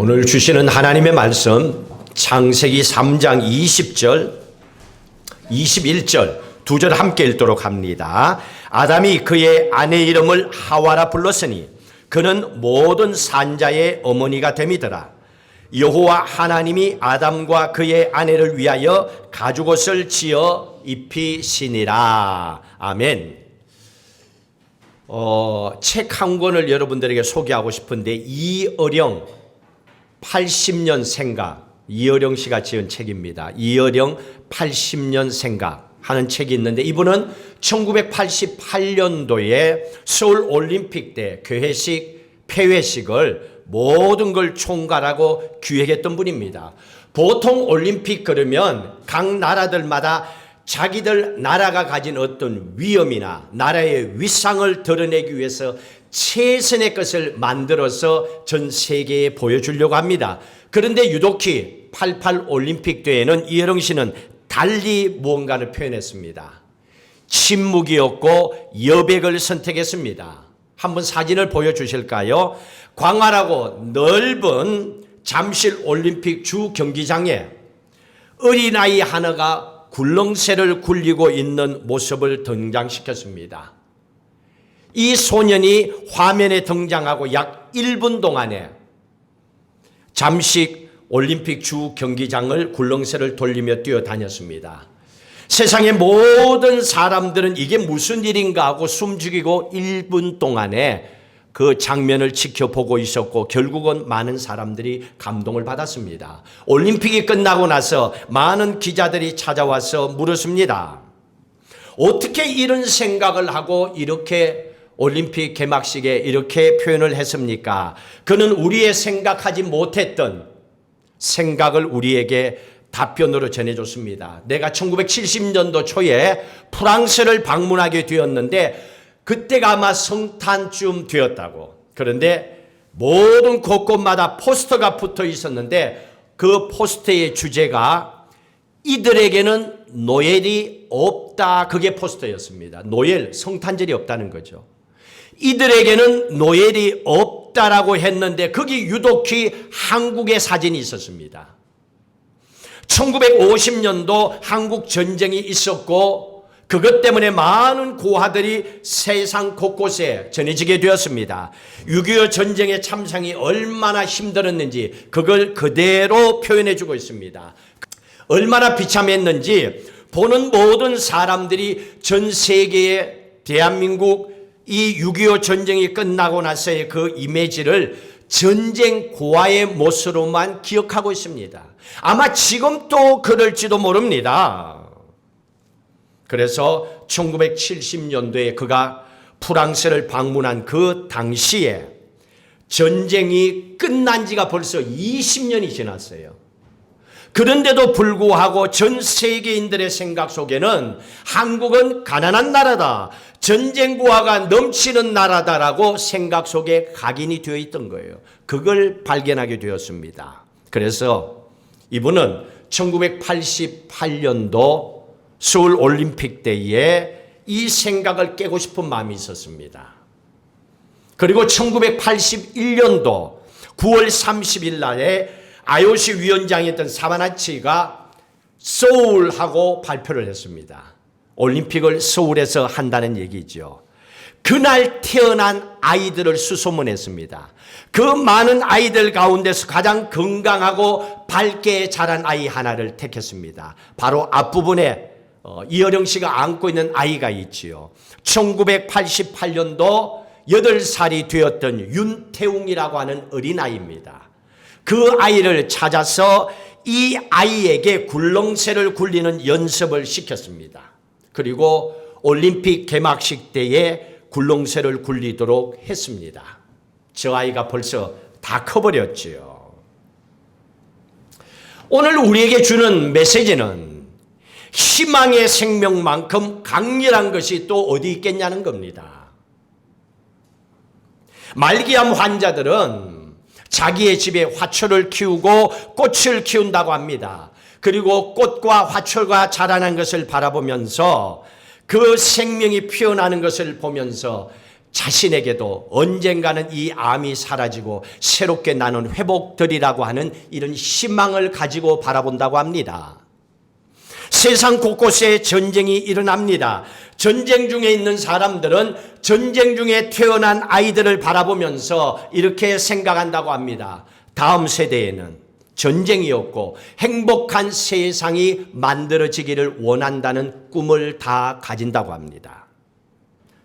오늘 주시는 하나님의 말씀 창세기 3장 20절, 21절 두 절 함께 읽도록 합니다. 아담이 그의 아내 이름을 하와라 불렀으니 그는 모든 산자의 어머니가 됨이더라. 여호와 하나님이 아담과 그의 아내를 위하여 가죽옷을 지어 입히시니라. 아멘. 책 한 권을 여러분들에게 소개하고 싶은데 이어령 80년 생각, 이어령 씨가 지은 책입니다. 이어령 80년 생각 하는 책이 있는데 이분은 1988년도에 서울 올림픽 때 개회식, 폐회식을 모든 걸 총괄하고 기획했던 분입니다. 보통 올림픽 그러면 각 나라들마다 자기들 나라가 가진 어떤 위엄이나 나라의 위상을 드러내기 위해서 최선의 것을 만들어서 전 세계에 보여주려고 합니다. 그런데 유독히 88 올림픽 때에는 이어령 씨는 달리 무언가를 표현했습니다. 침묵이었고 여백을 선택했습니다. 한번 사진을 보여주실까요? 광활하고 넓은 잠실 올림픽 주 경기장에 어린아이 하나가 굴렁쇠를 굴리고 있는 모습을 등장시켰습니다. 이 소년이 화면에 등장하고 약 1분 동안에 잠실 올림픽 주 경기장을 굴렁쇠를 돌리며 뛰어다녔습니다. 세상의 모든 사람들은 이게 무슨 일인가 하고 숨죽이고 1분 동안에 그 장면을 지켜보고 있었고 결국은 많은 사람들이 감동을 받았습니다. 올림픽이 끝나고 나서 많은 기자들이 찾아와서 물었습니다. 어떻게 이런 생각을 하고 이렇게 올림픽 개막식에 이렇게 표현을 했습니까? 그는 우리의 생각하지 못했던 생각을 우리에게 답변으로 전해줬습니다. 내가 1970년도 초에 프랑스를 방문하게 되었는데 그때가 아마 성탄쯤 되었다고. 그런데 모든 곳곳마다 포스터가 붙어 있었는데 그 포스터의 주제가 이들에게는 노엘이 없다. 그게 포스터였습니다. 노엘, 성탄절이 없다는 거죠. 이들에게는 노엘이 없다라고 했는데 거기 유독히 한국의 사진이 있었습니다. 1950년도 한국 전쟁이 있었고 그것 때문에 많은 고아들이 세상 곳곳에 전해지게 되었습니다. 6.25 전쟁의 참상이 얼마나 힘들었는지 그걸 그대로 표현해 주고 있습니다. 얼마나 비참했는지 보는 모든 사람들이 전 세계의 대한민국 이 6.25 전쟁이 끝나고 나서의 그 이미지를 전쟁 고아의 모습으로만 기억하고 있습니다. 아마 지금도 그럴지도 모릅니다. 그래서 1970년도에 그가 프랑스를 방문한 그 당시에 전쟁이 끝난 지가 벌써 20년이 지났어요. 그런데도 불구하고 전 세계인들의 생각 속에는 한국은 가난한 나라다, 전쟁 고아가 넘치는 나라다라고 생각 속에 각인이 되어 있던 거예요. 그걸 발견하게 되었습니다. 그래서 이분은 1988년도 서울 올림픽 때에 이 생각을 깨고 싶은 마음이 있었습니다. 그리고 1981년도 9월 30일 날에 IOC 위원장이었던 사바나치가 서울하고 발표를 했습니다. 올림픽을 서울에서 한다는 얘기죠. 그날 태어난 아이들을 수소문했습니다. 그 많은 아이들 가운데서 가장 건강하고 밝게 자란 아이 하나를 택했습니다. 바로 앞부분에 이어령 씨가 안고 있는 아이가 있지요. 1988년도 8살이 되었던 윤태웅이라고 하는 어린아이입니다. 그 아이를 찾아서 이 아이에게 굴렁쇠를 굴리는 연습을 시켰습니다. 그리고 올림픽 개막식 때에 굴렁쇠를 굴리도록 했습니다. 저 아이가 벌써 다 커버렸지요. 오늘 우리에게 주는 메시지는 희망의 생명만큼 강렬한 것이 또 어디 있겠냐는 겁니다. 말기암 환자들은 자기의 집에 화초를 키우고 꽃을 키운다고 합니다. 그리고 꽃과 화초가 자라난 것을 바라보면서 그 생명이 피어나는 것을 보면서 자신에게도 언젠가는 이 암이 사라지고 새롭게 나는 회복되리라고 하는 이런 희망을 가지고 바라본다고 합니다. 세상 곳곳에 전쟁이 일어납니다. 전쟁 중에 있는 사람들은 전쟁 중에 태어난 아이들을 바라보면서 이렇게 생각한다고 합니다. 다음 세대에는 전쟁이 없고 행복한 세상이 만들어지기를 원한다는 꿈을 다 가진다고 합니다.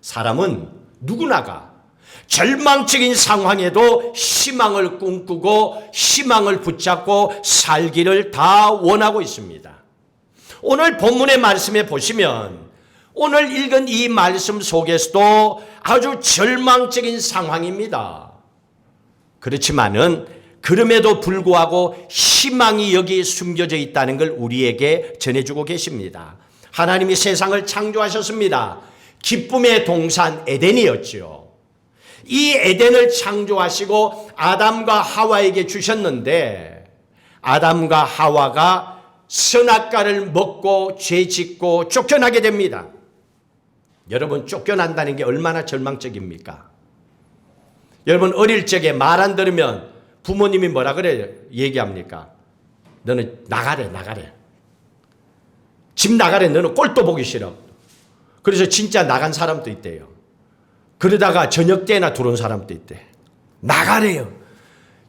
사람은 누구나가 절망적인 상황에도 희망을 꿈꾸고 희망을 붙잡고 살기를 다 원하고 있습니다. 오늘 본문의 말씀에 보시면 오늘 읽은 이 말씀 속에서도 아주 절망적인 상황입니다. 그렇지만은 그럼에도 불구하고 희망이 여기 숨겨져 있다는 걸 우리에게 전해주고 계십니다. 하나님이 세상을 창조하셨습니다. 기쁨의 동산 에덴이었죠. 이 에덴을 창조하시고 아담과 하와에게 주셨는데 아담과 하와가 선악과를 먹고 죄짓고 쫓겨나게 됩니다. 여러분, 쫓겨난다는 게 얼마나 절망적입니까? 여러분, 어릴 적에 말 안 들으면 부모님이 뭐라 그래요? 얘기합니까? 너는 나가래. 집 나가래. 너는 꼴도 보기 싫어. 그래서 진짜 나간 사람도 있대요. 그러다가 저녁 때나 들어온 사람도 있대. 나가래요.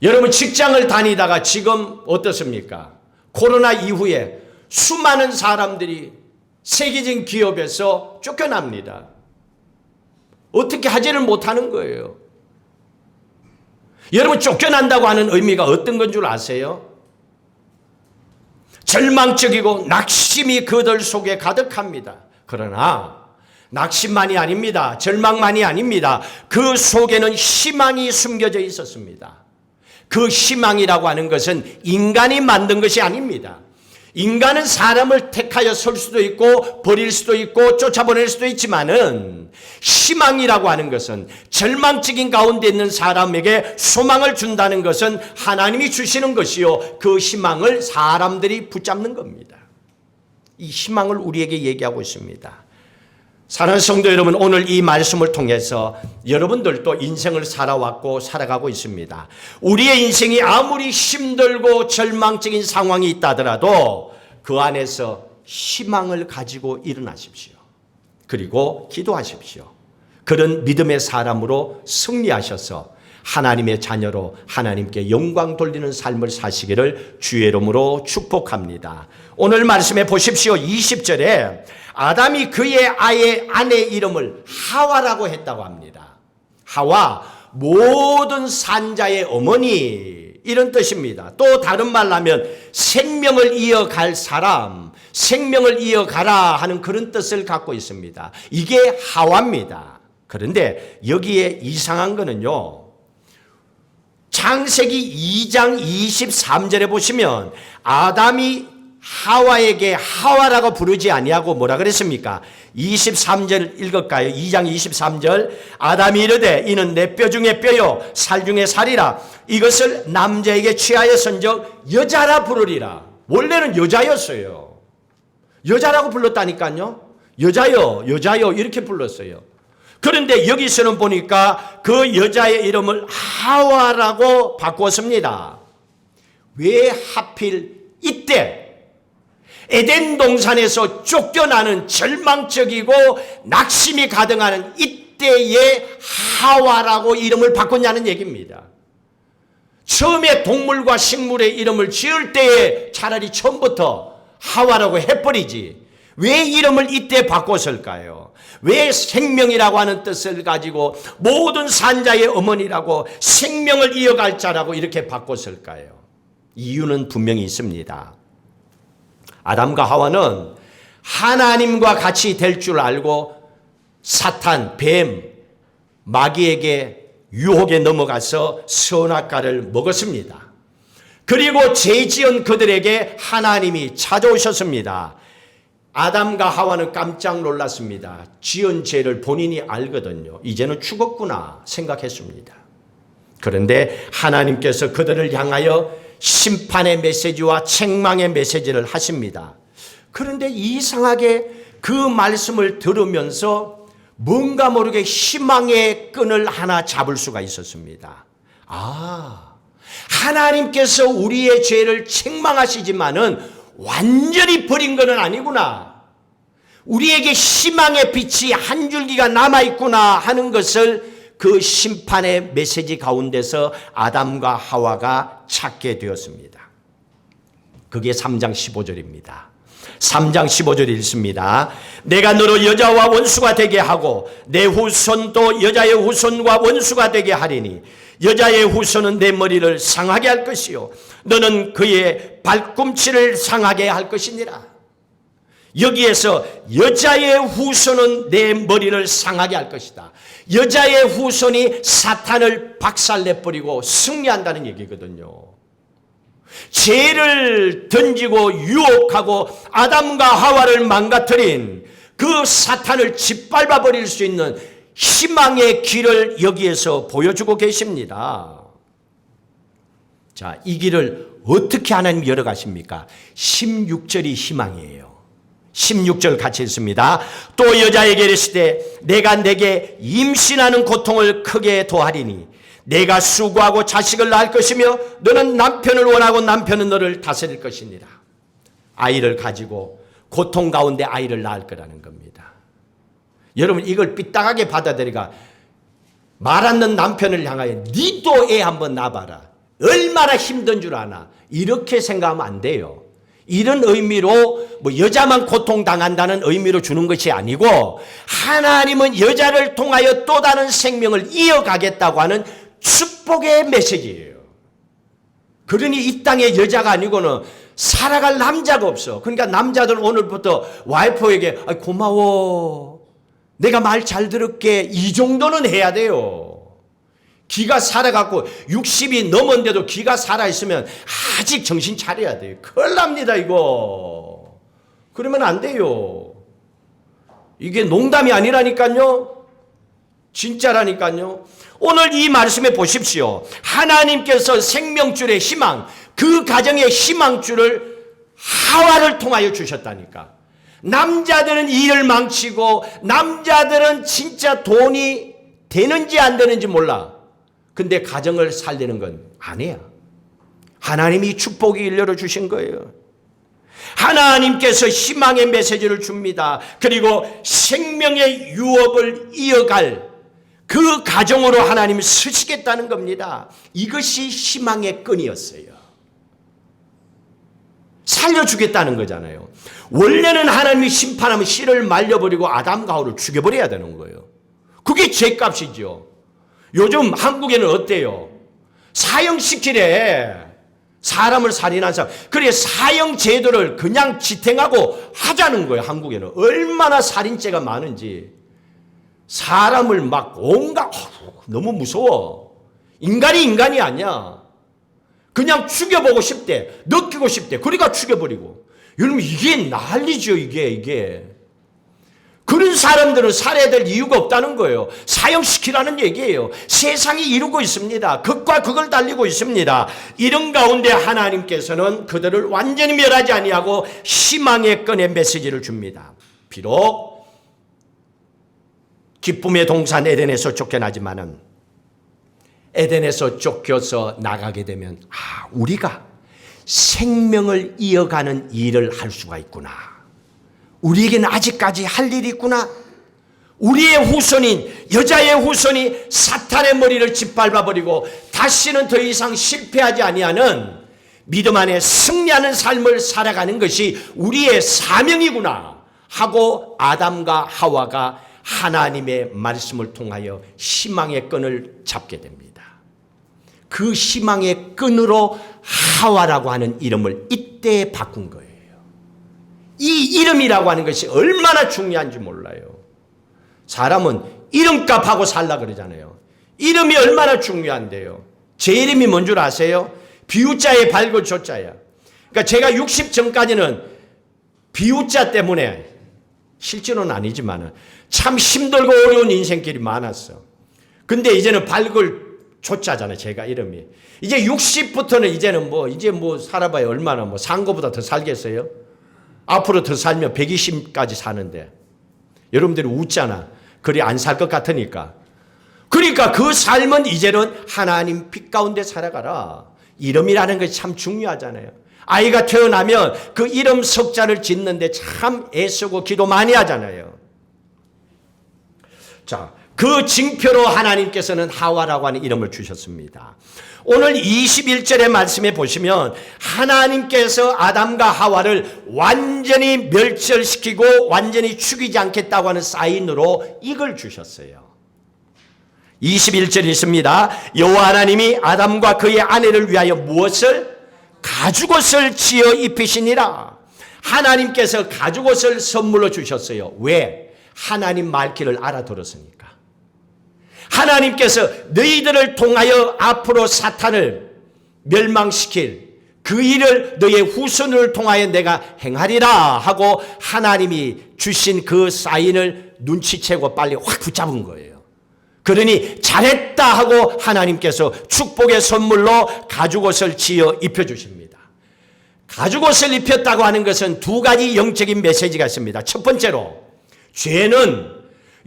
여러분, 직장을 다니다가 지금 어떻습니까? 코로나 이후에 수많은 사람들이 세계적인 기업에서 쫓겨납니다. 어떻게 하지를 못하는 거예요. 여러분, 쫓겨난다고 하는 의미가 어떤 건 줄 아세요? 절망적이고 낙심이 그들 속에 가득합니다. 그러나 낙심만이 아닙니다. 절망만이 아닙니다. 그 속에는 희망이 숨겨져 있었습니다. 그 희망이라고 하는 것은 인간이 만든 것이 아닙니다. 인간은 사람을 택하여 설 수도 있고 버릴 수도 있고 쫓아보낼 수도 있지만은 희망이라고 하는 것은 절망적인 가운데 있는 사람에게 소망을 준다는 것은 하나님이 주시는 것이요, 그 희망을 사람들이 붙잡는 겁니다. 이 희망을 우리에게 얘기하고 있습니다. 사랑하는 성도 여러분, 오늘 이 말씀을 통해서 여러분들도 인생을 살아왔고 살아가고 있습니다. 우리의 인생이 아무리 힘들고 절망적인 상황이 있다 하더라도 그 안에서 희망을 가지고 일어나십시오. 그리고 기도하십시오. 그런 믿음의 사람으로 승리하셔서 하나님의 자녀로 하나님께 영광 돌리는 삶을 사시기를 주의 이름으로 축복합니다. 오늘 말씀에 보십시오. 20절에 아담이 그의 아내 이름을 하와라고 했다고 합니다. 하와, 모든 산자의 어머니, 이런 뜻입니다. 또 다른 말로 하면 생명을 이어갈 사람, 생명을 이어가라 하는 그런 뜻을 갖고 있습니다. 이게 하와입니다. 그런데 여기에 이상한 거는요, 창세기 2장 23절에 보시면 아담이 하와에게 하와라고 부르지 아니하고 뭐라 그랬습니까? 23절 읽을까요? 2장 23절. 아담이 이르되 이는 내 뼈 중에 뼈요 살 중에 살이라. 이것을 남자에게 취하였은즉 여자라 부르리라. 원래는 여자였어요. 여자라고 불렀다니까요. 여자요 이렇게 불렀어요. 그런데 여기서는 보니까 그 여자의 이름을 하와라고 바꾸었습니다. 왜 하필 이때 에덴 동산에서 쫓겨나는 절망적이고 낙심이 가득하는 이때에 하와라고 이름을 바꿨냐는 얘기입니다. 처음에 동물과 식물의 이름을 지을 때에 차라리 처음부터 하와라고 해버리지 왜 이름을 이때 바꿨을까요? 왜 생명이라고 하는 뜻을 가지고 모든 산자의 어머니라고 생명을 이어갈 자라고 이렇게 바꿨을까요? 이유는 분명히 있습니다. 아담과 하와는 하나님과 같이 될 줄 알고 사탄, 뱀, 마귀에게 유혹에 넘어가서 선악과를 먹었습니다. 그리고 죄지은 그들에게 하나님이 찾아오셨습니다. 아담과 하와는 깜짝 놀랐습니다. 지은 죄를 본인이 알거든요. 이제는 죽었구나 생각했습니다. 그런데 하나님께서 그들을 향하여 심판의 메시지와 책망의 메시지를 하십니다. 그런데 이상하게 그 말씀을 들으면서 뭔가 모르게 희망의 끈을 하나 잡을 수가 있었습니다. 하나님께서 우리의 죄를 책망하시지만은 완전히 버린 것은 아니구나. 우리에게 희망의 빛이 한 줄기가 남아있구나 하는 것을 그 심판의 메시지 가운데서 아담과 하와가 찾게 되었습니다. 그게 3장 15절입니다. 3장 15절이 읽습니다. 내가 너로 여자와 원수가 되게 하고 내 후손도 여자의 후손과 원수가 되게 하리니 여자의 후손은 내 머리를 상하게 할 것이요 너는 그의 발꿈치를 상하게 할 것이니라. 여기에서 여자의 후손은 내 머리를 상하게 할 것이다. 여자의 후손이 사탄을 박살내버리고 승리한다는 얘기거든요. 죄를 던지고 유혹하고 아담과 하와를 망가뜨린 그 사탄을 짓밟아 버릴 수 있는 희망의 길을 여기에서 보여주고 계십니다. 자, 이 길을 어떻게 하나님 열어가십니까? 16절이 희망이에요. 16절 같이 읽습니다. 또 여자에게 이르시되 내가 내게 임신하는 고통을 크게 더하리니 내가 수고하고 자식을 낳을 것이며 너는 남편을 원하고 남편은 너를 다스릴 것이니라. 아이를 가지고 고통 가운데 아이를 낳을 거라는 겁니다. 여러분 이걸 삐딱하게 받아들이가 말 않는 남편을 향하여 니도 애 한번 낳아봐라. 얼마나 힘든 줄 아나. 이렇게 생각하면 안 돼요. 이런 의미로 뭐 여자만 고통당한다는 의미로 주는 것이 아니고 하나님은 여자를 통하여 또 다른 생명을 이어가겠다고 하는 축복의 메시지예요. 그러니 이 땅에 여자가 아니고는 살아갈 남자가 없어. 그러니까 남자들 오늘부터 와이프에게 고마워. 내가 말 잘 들을게. 이 정도는 해야 돼요. 기가 살아갖고 60이 넘었는데도 기가 살아있으면 아직 정신 차려야 돼요. 큰일 납니다 이거. 그러면 안 돼요. 이게 농담이 아니라니까요. 진짜라니까요. 오늘 이 말씀에 보십시오. 하나님께서 생명줄의 희망, 그 가정의 희망줄을 하와를 통하여 주셨다니까. 남자들은 일을 망치고 남자들은 진짜 돈이 되는지 안 되는지 몰라. 근데 가정을 살리는 건 아니야. 하나님이 축복이 열어주신 거예요. 하나님께서 희망의 메시지를 줍니다. 그리고 생명의 유업을 이어갈 그 가정으로 하나님이 쓰시겠다는 겁니다. 이것이 희망의 끈이었어요. 살려주겠다는 거잖아요. 원래는 하나님이 심판하면 씨를 말려버리고 아담과 하와를 죽여버려야 되는 거예요. 그게 죄값이죠. 요즘 한국에는 어때요? 사형시키래. 사람을 살인한 사람. 그래 사형 제도를 그냥 지탱하고 하자는 거예요. 한국에는. 얼마나 살인죄가 많은지. 사람을 막 온갖 너무 무서워. 인간이 아니야. 그냥 죽여보고 싶대. 느끼고 싶대. 그러니까 죽여버리고. 여러분 이게 난리죠. 이게. 그런 사람들은 살아야 될 이유가 없다는 거예요. 사형시키라는 얘기예요. 세상이 이루고 있습니다. 극과 극을 달리고 있습니다. 이런 가운데 하나님께서는 그들을 완전히 멸하지 아니하고 희망의 끈의 메시지를 줍니다. 비록 기쁨의 동산 에덴에서 쫓겨나지만은 에덴에서 쫓겨서 나가게 되면 우리가 생명을 이어가는 일을 할 수가 있구나. 우리에게는 아직까지 할 일이 있구나. 우리의 후손인 여자의 후손이 사탄의 머리를 짓밟아 버리고 다시는 더 이상 실패하지 아니하는 믿음 안에 승리하는 삶을 살아가는 것이 우리의 사명이구나 하고 아담과 하와가 하나님의 말씀을 통하여 희망의 끈을 잡게 됩니다. 그 희망의 끈으로 하와라고 하는 이름을 이때 바꾼 거예요. 이 이름이라고 하는 것이 얼마나 중요한지 몰라요. 사람은 이름값하고 살라 그러잖아요. 이름이 얼마나 중요한데요. 제 이름이 뭔 줄 아세요? 비유자의 발고 조자야. 그러니까 제가 60 전까지는 비유자 때문에 실제로는 아니지만 참 힘들고 어려운 인생길이 많았어. 근데 이제는 발굴 조자잖아요. 제가 이름이. 이제 60부터는 이제는 이제 살아봐야 얼마나 산 거보다 더 살겠어요? 앞으로 더 살면 120까지 사는데 여러분들이 웃잖아. 그리 안 살 것 같으니까. 그러니까 그 삶은 이제는 하나님 빛 가운데 살아가라. 이름이라는 것이 참 중요하잖아요. 아이가 태어나면 그 이름 석자를 짓는데 참 애쓰고 기도 많이 하잖아요. 자, 그 징표로 하나님께서는 하와라고 하는 이름을 주셨습니다. 오늘 21절의 말씀에 보시면 하나님께서 아담과 하와를 완전히 멸절시키고 완전히 죽이지 않겠다고 하는 사인으로 이걸 주셨어요. 21절에 있습니다. 여호와 하나님이 아담과 그의 아내를 위하여 무엇을? 가죽옷을 지어 입히시니라. 하나님께서 가죽옷을 선물로 주셨어요. 왜? 하나님 말귀를 알아들었으니까. 하나님께서 너희들을 통하여 앞으로 사탄을 멸망시킬 그 일을 너의 후손을 통하여 내가 행하리라 하고 하나님이 주신 그 사인을 눈치채고 빨리 확 붙잡은 거예요. 그러니 잘했다 하고 하나님께서 축복의 선물로 가죽옷을 지어 입혀주십니다. 가죽옷을 입혔다고 하는 것은 두 가지 영적인 메시지가 있습니다. 첫 번째로 죄는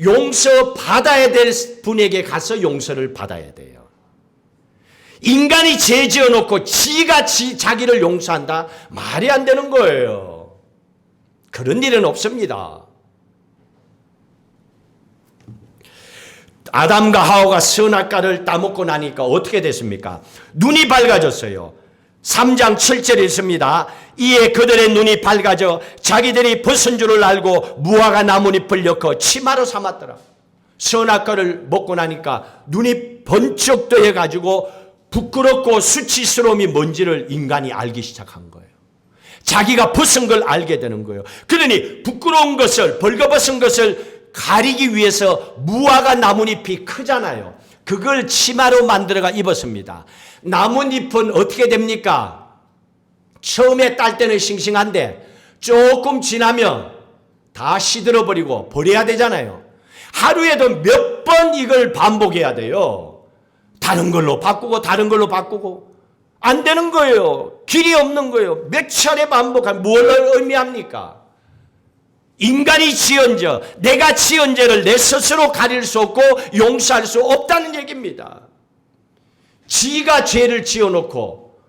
용서받아야 될 분에게 가서 용서를 받아야 돼요. 인간이 죄 지어놓고 지가 자기를 용서한다? 말이 안 되는 거예요. 그런 일은 없습니다. 아담과 하와가 선악과를 따먹고 나니까 어떻게 됐습니까? 눈이 밝아졌어요. 3장 7절에 있습니다. 이에 그들의 눈이 밝아져 자기들이 벗은 줄을 알고 무화과 나뭇잎을 엮어 치마로 삼았더라. 선악과를 먹고 나니까 눈이 번쩍 떠여가지고 부끄럽고 수치스러움이 뭔지를 인간이 알기 시작한 거예요. 자기가 벗은 걸 알게 되는 거예요. 그러니 부끄러운 것을, 벌거벗은 것을 가리기 위해서 무화과 나뭇잎이 크잖아요. 그걸 치마로 만들어가 입었습니다. 나뭇잎은 어떻게 됩니까? 처음에 딸 때는 싱싱한데 조금 지나면 다 시들어버리고 버려야 되잖아요. 하루에도 몇 번 이걸 반복해야 돼요. 다른 걸로 바꾸고 다른 걸로 바꾸고 안 되는 거예요. 길이 없는 거예요. 몇 차례 반복하면 뭘 의미합니까? 인간이 지은 죄, 내가 지은 죄를 내 스스로 가릴 수 없고 용서할 수 없다는 얘기입니다. 지가 죄를 지어놓고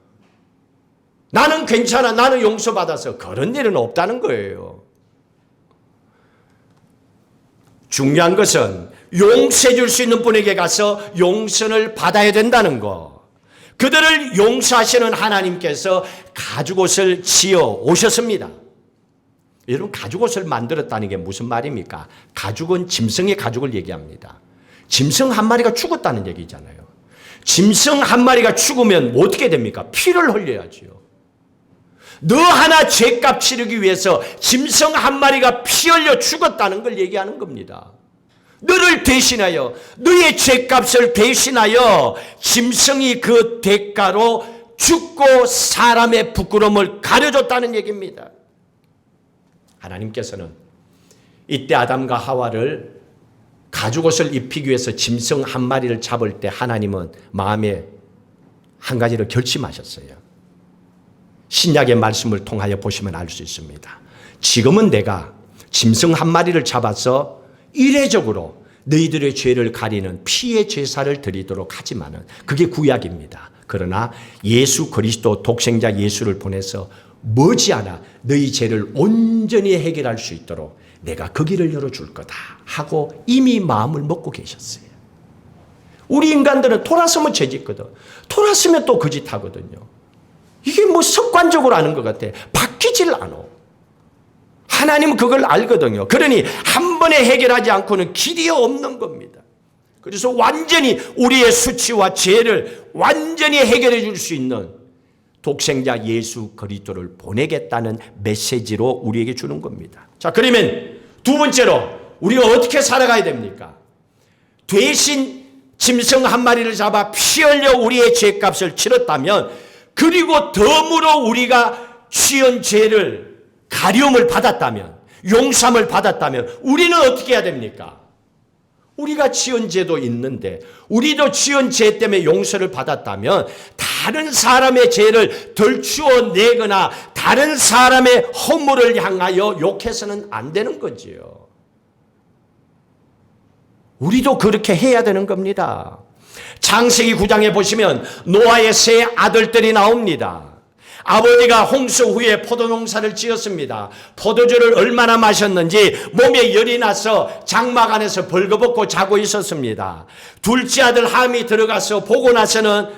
나는 괜찮아, 나는 용서받아서 그런 일은 없다는 거예요. 중요한 것은 용서해 줄 수 있는 분에게 가서 용서를 받아야 된다는 거. 그들을 용서하시는 하나님께서 가죽옷을 지어 오셨습니다. 여러분, 가죽옷을 만들었다는 게 무슨 말입니까? 가죽은 짐승의 가죽을 얘기합니다. 짐승 한 마리가 죽었다는 얘기잖아요. 짐승 한 마리가 죽으면 어떻게 됩니까? 피를 흘려야지요. 너 하나 죄값 치르기 위해서 짐승 한 마리가 피 흘려 죽었다는 걸 얘기하는 겁니다. 너를 대신하여, 너의 죄값을 대신하여 짐승이 그 대가로 죽고 사람의 부끄러움을 가려줬다는 얘기입니다. 하나님께서는 이때 아담과 하와를 가죽옷을 입히기 위해서 짐승 한 마리를 잡을 때 하나님은 마음에 한 가지를 결심하셨어요. 신약의 말씀을 통하여 보시면 알 수 있습니다. 지금은 내가 짐승 한 마리를 잡아서 이례적으로 너희들의 죄를 가리는 피의 제사를 드리도록 하지만은 그게 구약입니다. 그러나 예수 그리스도 독생자 예수를 보내서 머지않아 너희 죄를 온전히 해결할 수 있도록 내가 그 길을 열어줄 거다 하고 이미 마음을 먹고 계셨어요. 우리 인간들은 돌아서면 죄짓거든. 돌아서면 또 그 짓 하거든요. 이게 뭐 습관적으로 하는 것 같아. 바뀌질 않아. 하나님은 그걸 알거든요. 그러니 한 번에 해결하지 않고는 길이 없는 겁니다. 그래서 완전히 우리의 수치와 죄를 완전히 해결해 줄 수 있는 독생자 예수 그리스도를 보내겠다는 메시지로 우리에게 주는 겁니다. 자, 그러면 두 번째로 우리가 어떻게 살아가야 됩니까? 대신 짐승 한 마리를 잡아 피 흘려 우리의 죄값을 치렀다면, 그리고 덤으로 우리가 지은 죄를 가려움을 받았다면, 용서함을 받았다면 우리는 어떻게 해야 됩니까? 우리가 지은 죄도 있는데 우리도 지은 죄 때문에 용서를 받았다면 다른 사람의 죄를 덜추어내거나 다른 사람의 허물을 향하여 욕해서는 안 되는 거지요. 우리도 그렇게 해야 되는 겁니다. 창세기 9장에 보시면 노아의 세 아들들이 나옵니다. 아버지가 홍수 후에 포도농사를 지었습니다. 포도주를 얼마나 마셨는지 몸에 열이 나서 장막 안에서 벌거벗고 자고 있었습니다. 둘째 아들 함이 들어가서 보고 나서는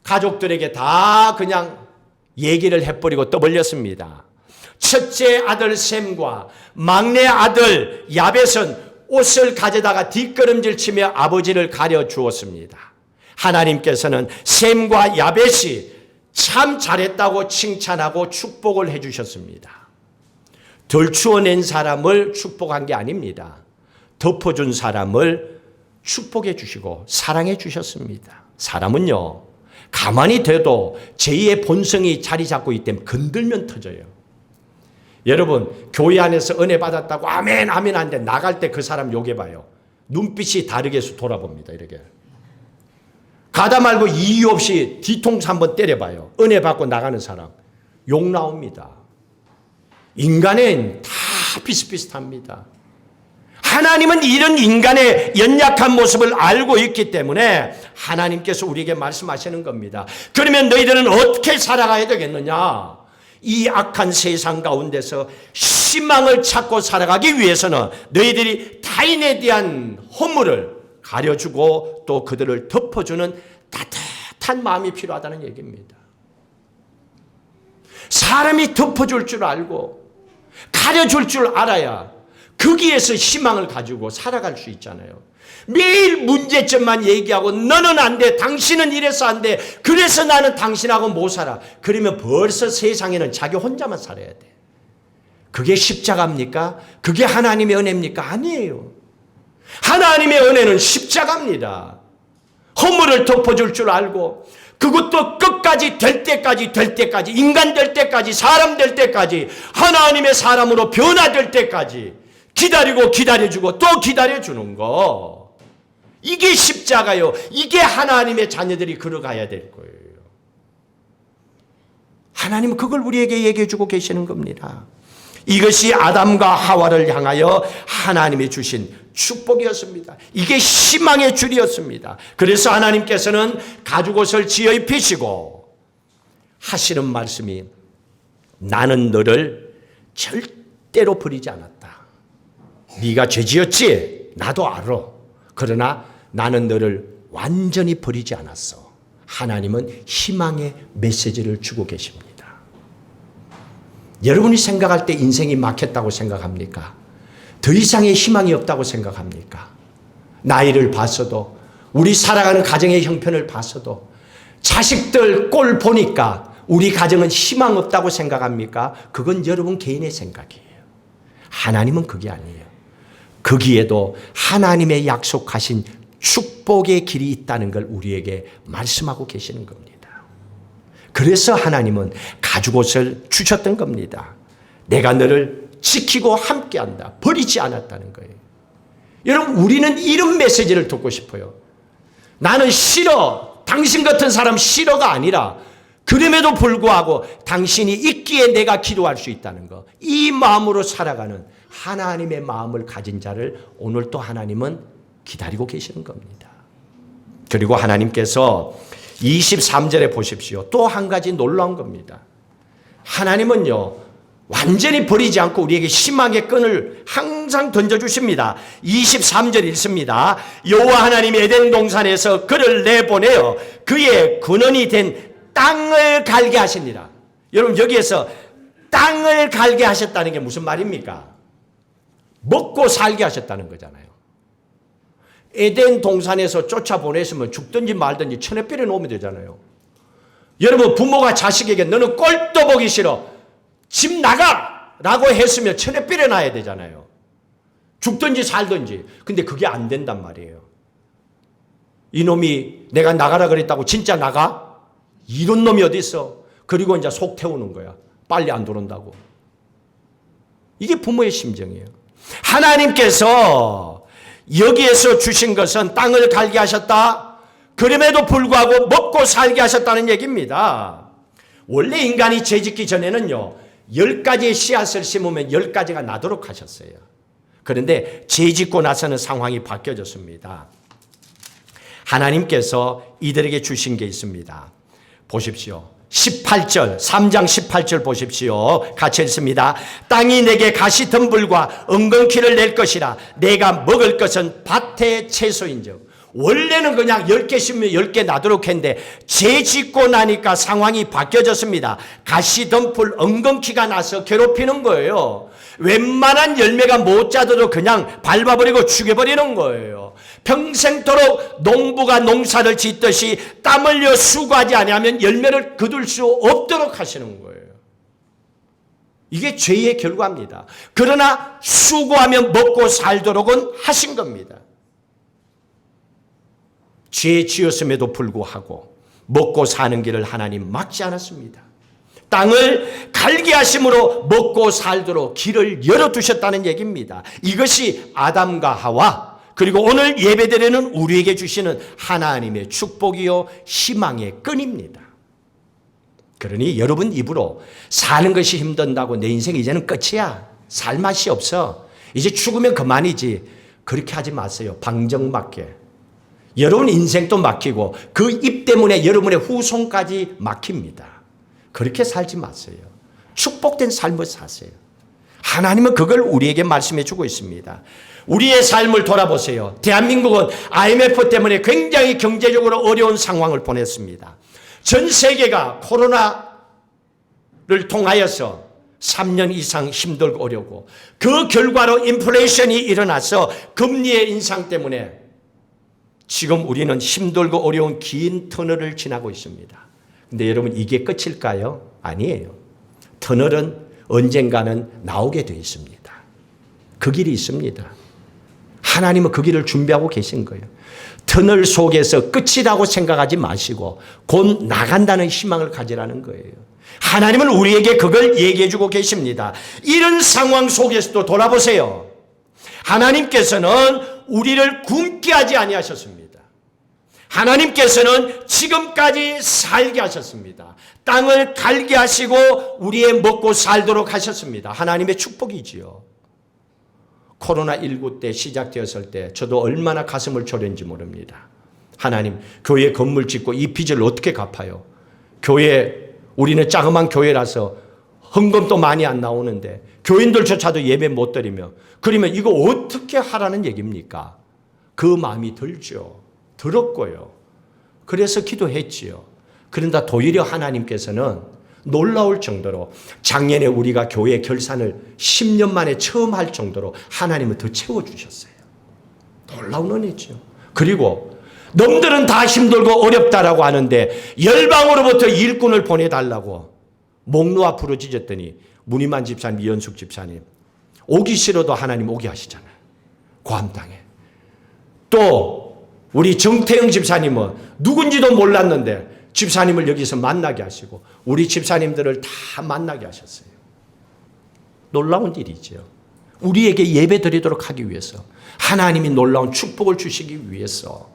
가족들에게 다 그냥 얘기를 해버리고 떠벌렸습니다. 첫째 아들 셈과 막내 아들 야벳은 옷을 가져다가 뒷걸음질 치며 아버지를 가려 주었습니다. 하나님께서는 셈과 야벳이 참 잘했다고 칭찬하고 축복을 해 주셨습니다. 덜 추어낸 사람을 축복한 게 아닙니다. 덮어준 사람을 축복해 주시고 사랑해 주셨습니다. 사람은요, 가만히 돼도 제2의 본성이 자리 잡고 있다면 건들면 터져요. 여러분, 교회 안에서 은혜 받았다고 아멘 아멘 하는데 나갈 때 그 사람 욕해봐요. 눈빛이 다르게 돌아봅니다. 이렇게. 가다 말고 이유 없이 뒤통수 한번 때려봐요. 은혜 받고 나가는 사람. 욕 나옵니다. 인간은 다 비슷비슷합니다. 하나님은 이런 인간의 연약한 모습을 알고 있기 때문에 하나님께서 우리에게 말씀하시는 겁니다. 그러면 너희들은 어떻게 살아가야 되겠느냐? 이 악한 세상 가운데서 희망을 찾고 살아가기 위해서는 너희들이 타인에 대한 허물을 가려주고 또 그들을 덮어주는 따뜻한 마음이 필요하다는 얘기입니다. 사람이 덮어줄 줄 알고 가려줄 줄 알아야 거기에서 희망을 가지고 살아갈 수 있잖아요. 매일 문제점만 얘기하고 너는 안 돼, 당신은 이래서 안 돼, 그래서 나는 당신하고 못 살아. 그러면 벌써 세상에는 자기 혼자만 살아야 돼. 그게 십자가입니까? 그게 하나님의 은혜입니까? 아니에요. 하나님의 은혜는 십자가입니다. 허물을 덮어줄 줄 알고 그것도 끝까지 될 때까지 인간 될 때까지 사람 될 때까지 하나님의 사람으로 변화될 때까지 기다리고 기다려주고 또 기다려주는 거, 이게 십자가요. 이게 하나님의 자녀들이 걸어가야 될 거예요. 하나님은 그걸 우리에게 얘기해 주고 계시는 겁니다. 이것이 아담과 하와를 향하여 하나님이 주신 축복이었습니다. 이게 희망의 줄이었습니다. 그래서 하나님께서는 가죽옷을 지어 입히시고 하시는 말씀이 나는 너를 절대로 버리지 않았다. 네가 죄지었지? 나도 알아. 그러나 나는 너를 완전히 버리지 않았어. 하나님은 희망의 메시지를 주고 계십니다. 여러분이 생각할 때 인생이 막혔다고 생각합니까? 더 이상의 희망이 없다고 생각합니까? 나이를 봤어도, 우리 살아가는 가정의 형편을 봤어도, 자식들 꼴 보니까 우리 가정은 희망 없다고 생각합니까? 그건 여러분 개인의 생각이에요. 하나님은 그게 아니에요. 거기에도 하나님의 약속하신 축복의 길이 있다는 걸 우리에게 말씀하고 계시는 겁니다. 그래서 하나님은 가죽옷을 주셨던 겁니다. 내가 너를 지키고 함께한다. 버리지 않았다는 거예요. 여러분, 우리는 이런 메시지를 듣고 싶어요. 나는 싫어. 당신 같은 사람 싫어가 아니라 그럼에도 불구하고 당신이 있기에 내가 기도할 수 있다는 거. 이 마음으로 살아가는 하나님의 마음을 가진 자를 오늘 또 하나님은 기다리고 계시는 겁니다. 그리고 하나님께서 23절에 보십시오. 또 한 가지 놀라운 겁니다. 하나님은요, 완전히 버리지 않고 우리에게 희망의 끈을 항상 던져주십니다. 23절 읽습니다. 여호와 하나님이 에덴 동산에서 그를 내보내어 그의 근원이 된 땅을 갈게 하시니라. 여러분, 여기에서 땅을 갈게 하셨다는 게 무슨 말입니까? 먹고 살게 하셨다는 거잖아요. 에덴 동산에서 쫓아보냈으면 죽든지 말든지 천에 뿌려 놓으면 되잖아요. 여러분, 부모가 자식에게 너는 꼴도 보기 싫어, 집 나가! 라고 했으면 천에 뿌려 놔야 되잖아요. 죽든지 살든지. 근데 그게 안 된단 말이에요. 이놈이 내가 나가라 그랬다고 진짜 나가? 이런 놈이 어디 있어? 그리고 이제 속 태우는 거야. 빨리 안 들어온다고. 이게 부모의 심정이에요. 하나님께서 여기에서 주신 것은 땅을 갈게 하셨다. 그럼에도 불구하고 먹고 살게 하셨다는 얘기입니다. 원래 인간이 죄짓기 전에는요, 10가지의 씨앗을 심으면 10가지가 나도록 하셨어요. 그런데 죄 짓고 나서는 상황이 바뀌어졌습니다. 하나님께서 이들에게 주신 게 있습니다. 보십시오. 18절, 3장 18절 보십시오. 같이 읽습니다. 땅이 내게 가시덤불과 엉겅퀴를 낼 것이라. 내가 먹을 것은 밭의 채소인즉. 원래는 그냥 10개 심으면 10개 나도록 했는데 죄 짓고 나니까 상황이 바뀌어졌습니다. 가시덤불 엉겅퀴가 나서 괴롭히는 거예요. 웬만한 열매가 못 자도 그냥 밟아버리고 죽여버리는 거예요. 평생토록 농부가 농사를 짓듯이 땀 흘려 수고하지 아니하면 열매를 거둘 수 없도록 하시는 거예요. 이게 죄의 결과입니다. 그러나 수고하면 먹고 살도록은 하신 겁니다. 죄 지었음에도 불구하고 먹고 사는 길을 하나님 막지 않았습니다. 땅을 갈게 하심으로 먹고 살도록 길을 열어두셨다는 얘기입니다. 이것이 아담과 하와 그리고 오늘 예배드리는 우리에게 주시는 하나님의 축복이요 희망의 끈입니다. 그러니 여러분 입으로 사는 것이 힘든다고 내 인생 이제는 끝이야. 살 맛이 없어. 이제 죽으면 그만이지. 그렇게 하지 마세요. 방정맞게. 여러분 인생도 막히고 그 입 때문에 여러분의 후손까지 막힙니다. 그렇게 살지 마세요. 축복된 삶을 사세요. 하나님은 그걸 우리에게 말씀해 주고 있습니다. 우리의 삶을 돌아보세요. 대한민국은 IMF 때문에 굉장히 경제적으로 어려운 상황을 보냈습니다. 전 세계가 코로나를 통하여서 3년 이상 힘들고 어렵고 그 결과로 인플레이션이 일어나서 금리의 인상 때문에 지금 우리는 힘들고 어려운 긴 터널을 지나고 있습니다. 근데 여러분 이게 끝일까요? 아니에요. 터널은 언젠가는 나오게 되어 있습니다. 그 길이 있습니다. 하나님은 그 길을 준비하고 계신 거예요. 터널 속에서 끝이라고 생각하지 마시고 곧 나간다는 희망을 가지라는 거예요. 하나님은 우리에게 그걸 얘기해 주고 계십니다. 이런 상황 속에서도 돌아보세요. 하나님께서는 우리를 굶게 하지 아니하셨습니다. 하나님께서는 지금까지 살게 하셨습니다. 땅을 갈게 하시고 우리의 먹고 살도록 하셨습니다. 하나님의 축복이지요. 코로나19 때 시작되었을 때 저도 얼마나 가슴을 졸였는지 모릅니다. 하나님, 교회 건물 짓고 이 빚을 어떻게 갚아요? 우리는 자그마한 교회라서 헌금도 많이 안 나오는데 교인들조차도 예배 못 드리며 그러면 이거 어떻게 하라는 얘기입니까? 그 마음이 들죠. 들었고요. 그래서 기도했지요. 그런데 도리어 하나님께서는 놀라울 정도로 작년에 우리가 교회 결산을 10년 만에 처음 할 정도로 하나님은 더 채워주셨어요. 놀라운 은혜죠. 그리고 놈들은 다 힘들고 어렵다라고 하는데 열방으로부터 일꾼을 보내달라고 목 놓아 부르짖었더니 문희만 집사님, 이현숙 집사님 오기 싫어도 하나님 오게 하시잖아요. 고함당에. 또 우리 정태영 집사님은 누군지도 몰랐는데 집사님을 여기서 만나게 하시고 우리 집사님들을 다 만나게 하셨어요. 놀라운 일이죠. 우리에게 예배 드리도록 하기 위해서 하나님이 놀라운 축복을 주시기 위해서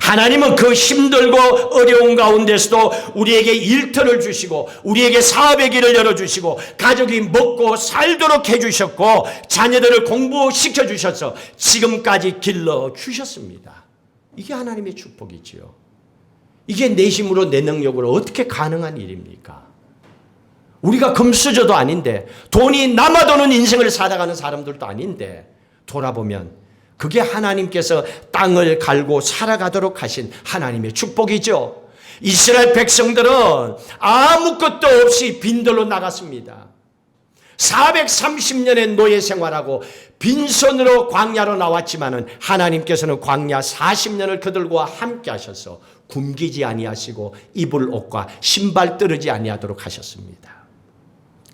하나님은 그 힘들고 어려운 가운데서도 우리에게 일터를 주시고 우리에게 사업의 길을 열어주시고 가족이 먹고 살도록 해주셨고 자녀들을 공부시켜 주셔서 지금까지 길러주셨습니다. 이게 하나님의 축복이지요. 이게 내 힘으로 내 능력으로 어떻게 가능한 일입니까? 우리가 금수저도 아닌데 돈이 남아도는 인생을 살아가는 사람들도 아닌데 돌아보면 그게 하나님께서 땅을 갈고 살아가도록 하신 하나님의 축복이죠. 이스라엘 백성들은 아무것도 없이 빈들로 나갔습니다. 430년의 노예 생활하고 빈손으로 광야로 나왔지만은 하나님께서는 광야 40년을 그들과 함께 하셔서 굶기지 아니하시고 입을 옷과 신발 떨어지 아니하도록 하셨습니다.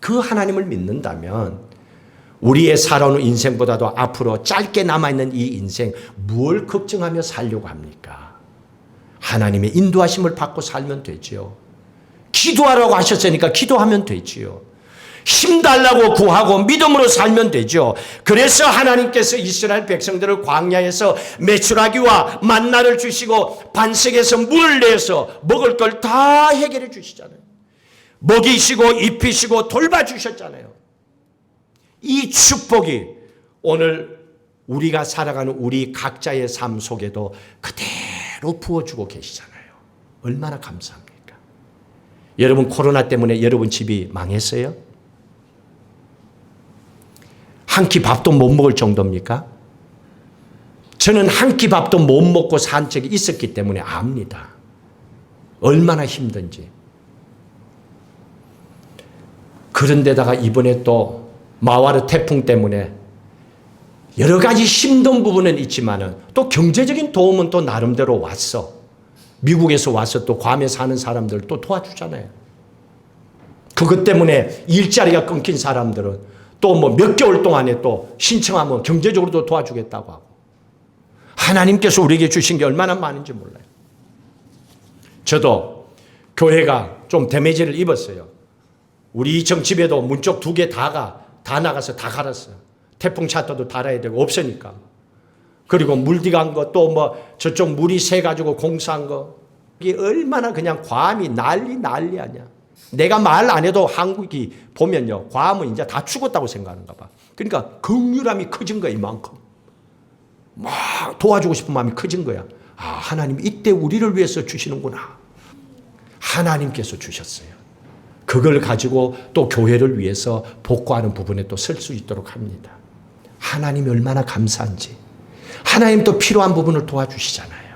그 하나님을 믿는다면 우리의 살아오는 인생보다도 앞으로 짧게 남아있는 이 인생 뭘 걱정하며 살려고 합니까? 하나님의 인도하심을 받고 살면 되지요. 기도하라고 하셨으니까 기도하면 되지요. 힘 달라고 구하고 믿음으로 살면 되죠. 그래서 하나님께서 이스라엘 백성들을 광야에서 메추라기와 만나를 주시고 반석에서 물을 내서 먹을 걸 다 해결해 주시잖아요. 먹이시고 입히시고 돌봐주셨잖아요. 이 축복이 오늘 우리가 살아가는 우리 각자의 삶 속에도 그대로 부어주고 계시잖아요. 얼마나 감사합니까? 여러분 코로나 때문에 여러분 집이 망했어요? 한 끼 밥도 못 먹을 정도입니까? 저는 한 끼 밥도 못 먹고 산 적이 있었기 때문에 압니다. 얼마나 힘든지. 그런데다가 이번에 또 마와르 태풍 때문에 여러 가지 힘든 부분은 있지만은 또 경제적인 도움은 또 나름대로 왔어. 미국에서 와서 또 괌에 사는 사람들 또 도와주잖아요. 그것 때문에 일자리가 끊긴 사람들은 또 뭐 몇 개월 동안에 또 신청하면 경제적으로도 도와주겠다고 하고. 하나님께서 우리에게 주신 게 얼마나 많은지 몰라요. 저도 교회가 좀 데미지를 입었어요. 우리 2층 집에도 문쪽 2개 다 나가서 다 갈았어요. 태풍 차터도 달아야 되고 없으니까. 그리고 물 들어간 거 또 뭐 저쪽 물이 새 가지고 공사한 거. 이게 얼마나 그냥 괌이 난리 아니야. 내가 말 안 해도 한국이 보면요. 괌은 이제 다 죽었다고 생각하는가 봐. 그러니까 긍휼함이 커진 거야 이만큼. 막 도와주고 싶은 마음이 커진 거야. 아, 하나님 이때 우리를 위해서 주시는구나. 하나님께서 주셨어요. 그걸 가지고 또 교회를 위해서 복구하는 부분에 또 쓸 수 있도록 합니다. 하나님이 얼마나 감사한지. 하나님 또 필요한 부분을 도와주시잖아요.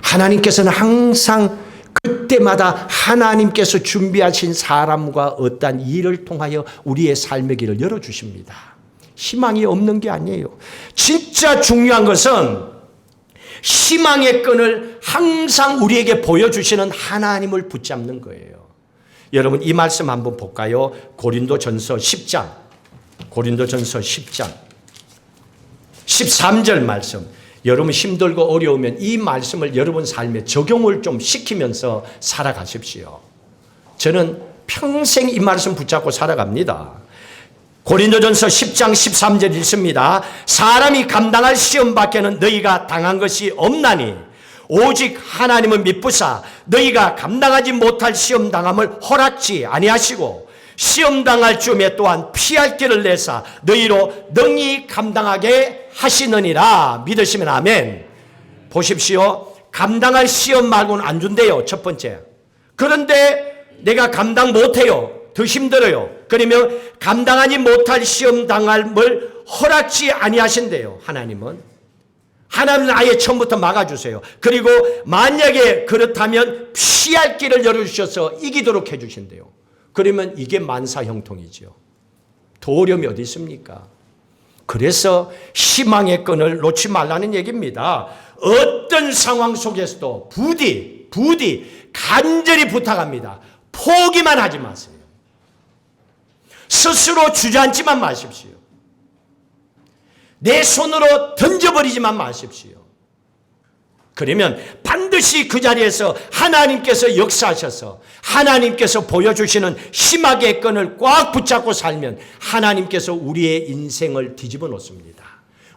하나님께서는 항상 그때마다 하나님께서 준비하신 사람과 어떠한 일을 통하여 우리의 삶의 길을 열어주십니다. 희망이 없는 게 아니에요. 진짜 중요한 것은 희망의 끈을 항상 우리에게 보여주시는 하나님을 붙잡는 거예요. 여러분 이 말씀 한번 볼까요? 고린도전서 10장 13절 말씀. 여러분 힘들고 어려우면 이 말씀을 여러분 삶에 적용을 좀 시키면서 살아가십시오. 저는 평생 이 말씀 붙잡고 살아갑니다. 고린도전서 10장 13절 읽습니다. 사람이 감당할 시험 밖에는 너희가 당한 것이 없나니 오직 하나님은 미쁘사 너희가 감당하지 못할 시험 당함을 허락지 아니하시고 시험 당할 쯤에 또한 피할 길을 내사 너희로 능히 감당하게 하시느니라. 믿으시면 아멘. 보십시오. 감당할 시험 말고는 안 준대요. 첫 번째. 그런데 내가 감당 못해요. 더 힘들어요. 그러면 감당하지 못할 시험 당함을 허락지 아니하신대요. 하나님은 아예 처음부터 막아주세요. 그리고 만약에 그렇다면 피할 길을 열어주셔서 이기도록 해주신대요. 그러면 이게 만사형통이죠. 더 어려움이 어디 있습니까? 그래서 희망의 끈을 놓지 말라는 얘기입니다. 어떤 상황 속에서도 부디 간절히 부탁합니다. 포기만 하지 마세요. 스스로 주저앉지만 마십시오. 내 손으로 던져버리지만 마십시오. 그러면 반드시 그 자리에서 하나님께서 역사하셔서 하나님께서 보여주시는 희망의 끈을 꽉 붙잡고 살면 하나님께서 우리의 인생을 뒤집어 놓습니다.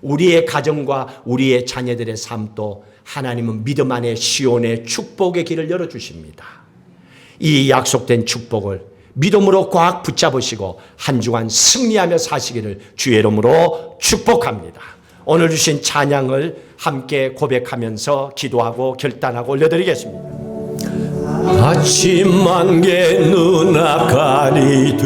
우리의 가정과 우리의 자녀들의 삶도 하나님은 믿음 안에 시온의 축복의 길을 열어주십니다. 이 약속된 축복을 믿음으로 꽉 붙잡으시고 한 주간 승리하며 사시기를 주의 이름으로 축복합니다. 오늘 주신 찬양을 함께 고백하면서 기도하고 결단하고 올려드리겠습니다. 아침 안개 눈앞 가리듯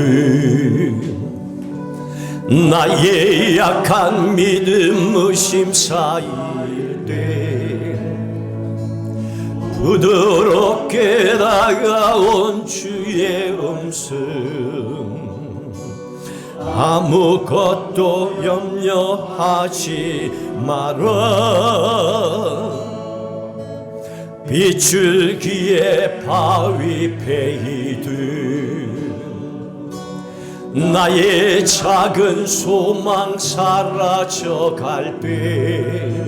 나의 약한 믿음 의심 쌓일 때 부드럽게 다가온 주의 음성 아무것도 염려하지 마라. 비출기에 바위 패이듯 나의 작은 소망 사라져갈 때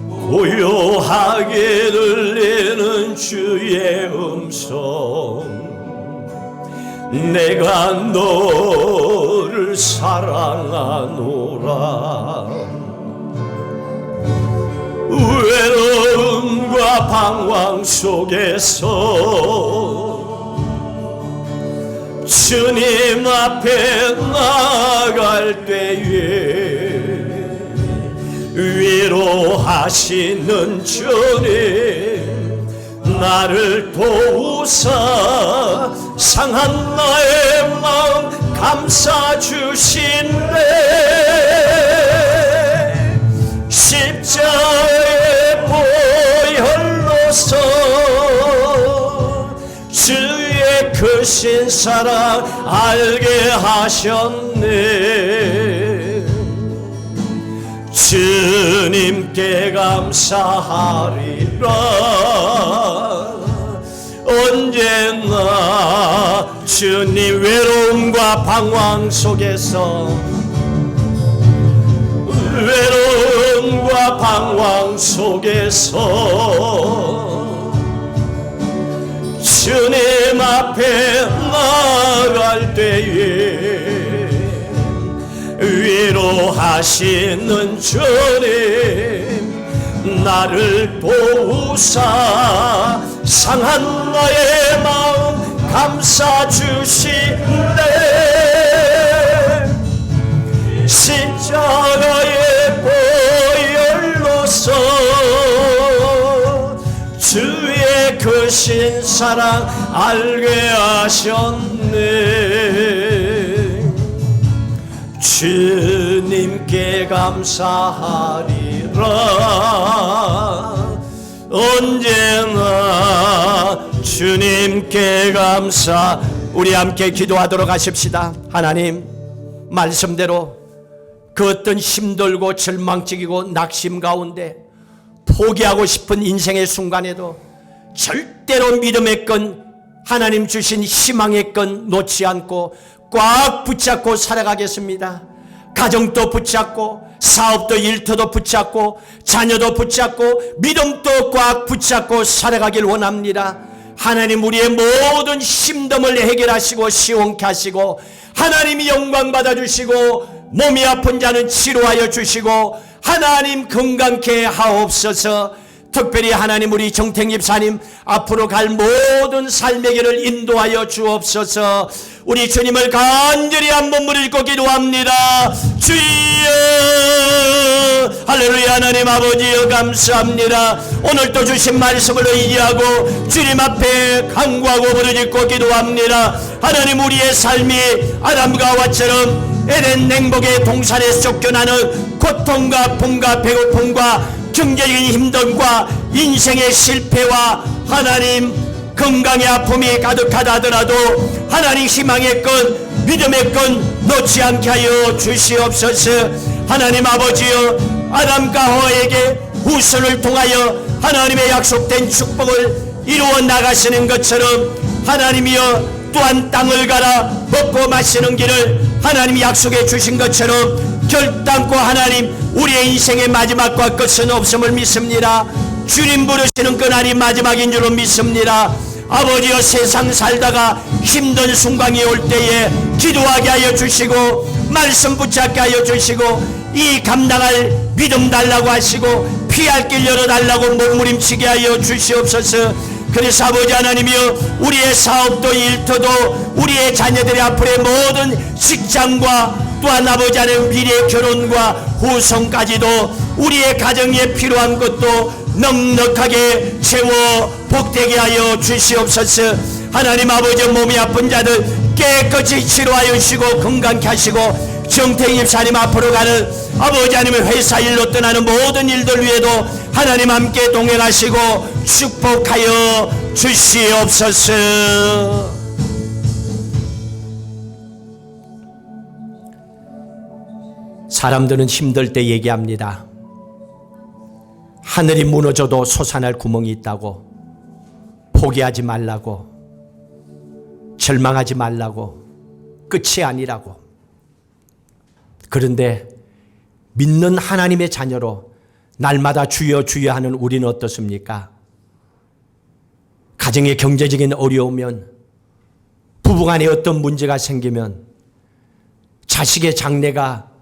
고요하게 들리는 주의 음성 내가 너를 사랑하노라. 외로움과 방황 속에서 주님 앞에 나아갈 때에 위로하시는 주님 나를 도우사 상한 나의 마음 감싸 주신네 십자가의 보혈로서 주의 크신 사랑 알게 하셨네 주님께 감사하리라 언제나 주님 외로움과 방황 속에서 외로움과 방황 속에서 주님 앞에 나아갈 때에 위로하시는 주님 나를 도우사 상한 나의 마음 감싸 주시네 십자가의 보혈로서 주의 크신 사랑 알게 하셨네 주님께 감사하리라 언제나 주님께 감사. 우리 함께 기도하도록 하십시다. 하나님 말씀대로 그 어떤 힘들고 절망적이고 낙심 가운데 포기하고 싶은 인생의 순간에도 절대로 믿음의 건 하나님 주신 희망의 건 놓지 않고 꽉 붙잡고 살아가겠습니다. 가정도 붙잡고 사업도 일터도 붙잡고 자녀도 붙잡고 믿음도 꽉 붙잡고 살아가길 원합니다. 하나님 우리의 모든 힘듦을 해결하시고 시원케 하시고 하나님이 영광 받아주시고 몸이 아픈 자는 치료하여 주시고 하나님 건강케 하옵소서. 특별히 하나님 우리 정택 집사님 앞으로 갈 모든 삶의 길을 인도하여 주옵소서. 우리 주님을 간절히 한번 부르고 기도합니다. 주여 할렐루야. 하나님 아버지여 감사합니다. 오늘도 주신 말씀을 의지하고 주님 앞에 간구하고 부르짖고 기도합니다. 하나님 우리의 삶이 아담과 하와처럼 에덴 행복의 동산에 쫓겨나는 고통과 봄과 배고픔과 경제적인 힘듦과 인생의 실패와 하나님 건강의 아픔이 가득하다 하더라도 하나님 희망의 건 믿음의 건 놓지 않게 하여 주시옵소서. 하나님 아버지여 아담과 하와에게 후손을 통하여 하나님의 약속된 축복을 이루어 나가시는 것처럼 하나님이여 또한 땅을 갈아 먹고 마시는 길을 하나님이 약속해 주신 것처럼 결단코 하나님 우리의 인생의 마지막과 끝은 없음을 믿습니다. 주님 부르시는 그날이 마지막인 줄로 믿습니다. 아버지여 세상 살다가 힘든 순간이 올 때에 기도하게 하여 주시고 말씀 붙잡게 하여 주시고 이 감당할 믿음 달라고 하시고 피할 길 열어달라고 몸부림치게 하여 주시옵소서. 그래서 아버지 하나님이여 우리의 사업도 일터도 우리의 자녀들의 앞으로의 모든 직장과 또한 아버지 하나님 미래의 결혼과 후손까지도 우리의 가정에 필요한 것도 넉넉하게 채워 복되게 하여 주시옵소서. 하나님 아버지 몸이 아픈 자들 깨끗이 치료하여 주시고 건강케 하시고 정택 집사님 앞으로 가는 아버지 하나님의 회사 일로 떠나는 모든 일들 위에도 하나님 함께 동행하시고 축복하여 주시옵소서. 사람들은 힘들 때 얘기합니다. 하늘이 무너져도 솟아날 구멍이 있다고, 포기하지 말라고, 절망하지 말라고, 끝이 아니라고. 그런데 믿는 하나님의 자녀로 날마다 주여 주여 하는 우리는 어떻습니까? 가정의 경제적인 어려우면, 부부간에 어떤 문제가 생기면, 자식의 장래가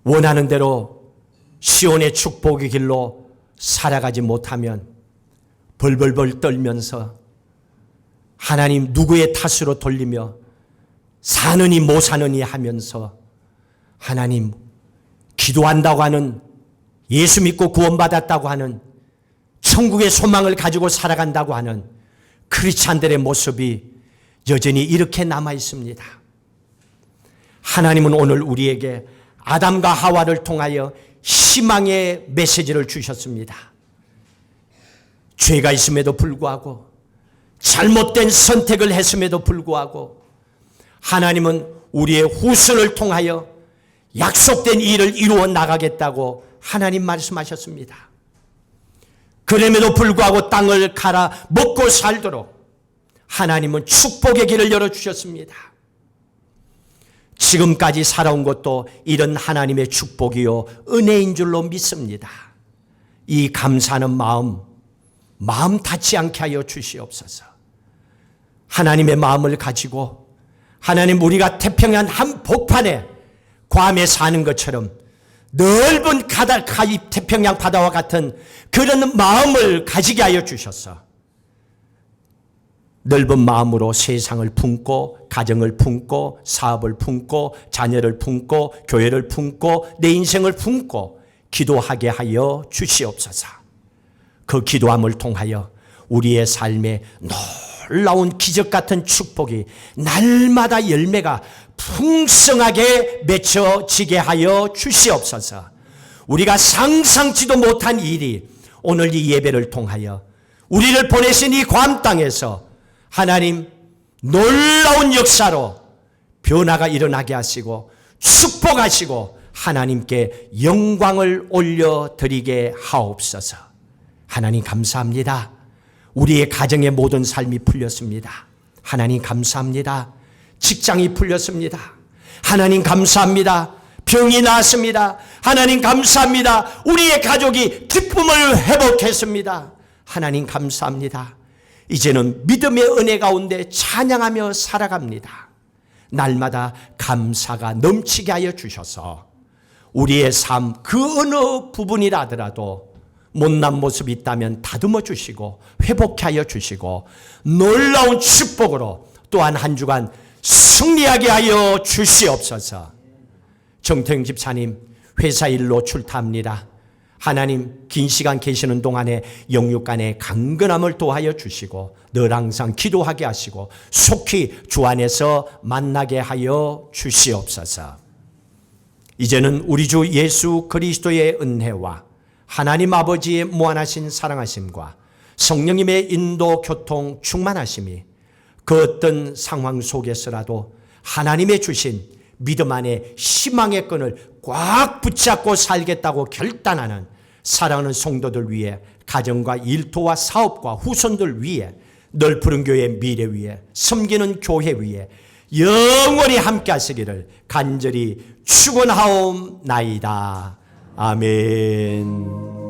원하는 대로 시온의 축복의 길로 살아가지 못하면 벌벌벌 떨면서 하나님 누구의 탓으로 돌리며 사느니 못 사느니 하면서 하나님 기도한다고 하는 예수 믿고 구원받았다고 하는, 천국의 소망을 가지고 살아간다고 하는 크리스찬들의 모습이 여전히 이렇게 남아 있습니다. 하나님은 오늘 우리에게 아담과 하와를 통하여 희망의 메시지를 주셨습니다. 죄가 있음에도 불구하고, 잘못된 선택을 했음에도 불구하고 하나님은 우리의 후손을 통하여 약속된 일을 이루어 나가겠다고 하나님 말씀하셨습니다. 그럼에도 불구하고 땅을 갈아 먹고 살도록 하나님은 축복의 길을 열어주셨습니다. 지금까지 살아온 것도 이런 하나님의 축복이요 은혜인 줄로 믿습니다. 이 감사하는 마음 닫지 않게 하여 주시옵소서. 하나님의 마음을 가지고 하나님, 우리가 태평양 한복판에 괌에 사는 것처럼 넓은 태평양 바다와 같은 그런 마음을 가지게 하여 주셔서 넓은 마음으로 세상을 품고, 가정을 품고, 사업을 품고, 자녀를 품고, 교회를 품고, 내 인생을 품고 기도하게 하여 주시옵소서. 그 기도함을 통하여 우리의 삶에 놀라운 기적 같은 축복이 날마다 열매가 풍성하게 맺혀지게 하여 주시옵소서. 우리가 상상치도 못한 일이 오늘 이 예배를 통하여 우리를 보내신 이 괌 땅에서 하나님 놀라운 역사로 변화가 일어나게 하시고 축복하시고 하나님께 영광을 올려드리게 하옵소서. 하나님 감사합니다. 우리의 가정의 모든 삶이 풀렸습니다. 하나님 감사합니다. 직장이 풀렸습니다. 하나님 감사합니다. 병이 나았습니다. 하나님 감사합니다. 우리의 가족이 기쁨을 회복했습니다. 하나님 감사합니다. 이제는 믿음의 은혜 가운데 찬양하며 살아갑니다. 날마다 감사가 넘치게 하여 주셔서 우리의 삶 그 어느 부분이라 하더라도 못난 모습이 있다면 다듬어 주시고 회복케 하여 주시고 놀라운 축복으로 또한 한 주간 승리하게 하여 주시옵소서. 정태영 집사님 회사 일로 출타합니다. 하나님 긴 시간 계시는 동안에 영육간의 강건함을 도하여 주시고 늘 항상 기도하게 하시고 속히 주 안에서 만나게 하여 주시옵소서. 이제는 우리 주 예수 그리스도의 은혜와 하나님 아버지의 무한하신 사랑하심과 성령님의 인도 교통 충만하심이 그 어떤 상황 속에서라도 하나님의 주신 믿음 안에 희망의 끈을 꽉 붙잡고 살겠다고 결단하는 사랑하는 성도들 위해, 가정과 일터와 사업과 후손들 위해, 넓은 교회의 미래 위해, 섬기는 교회 위해 영원히 함께 하시기를 간절히 축원하옵나이다. 아멘.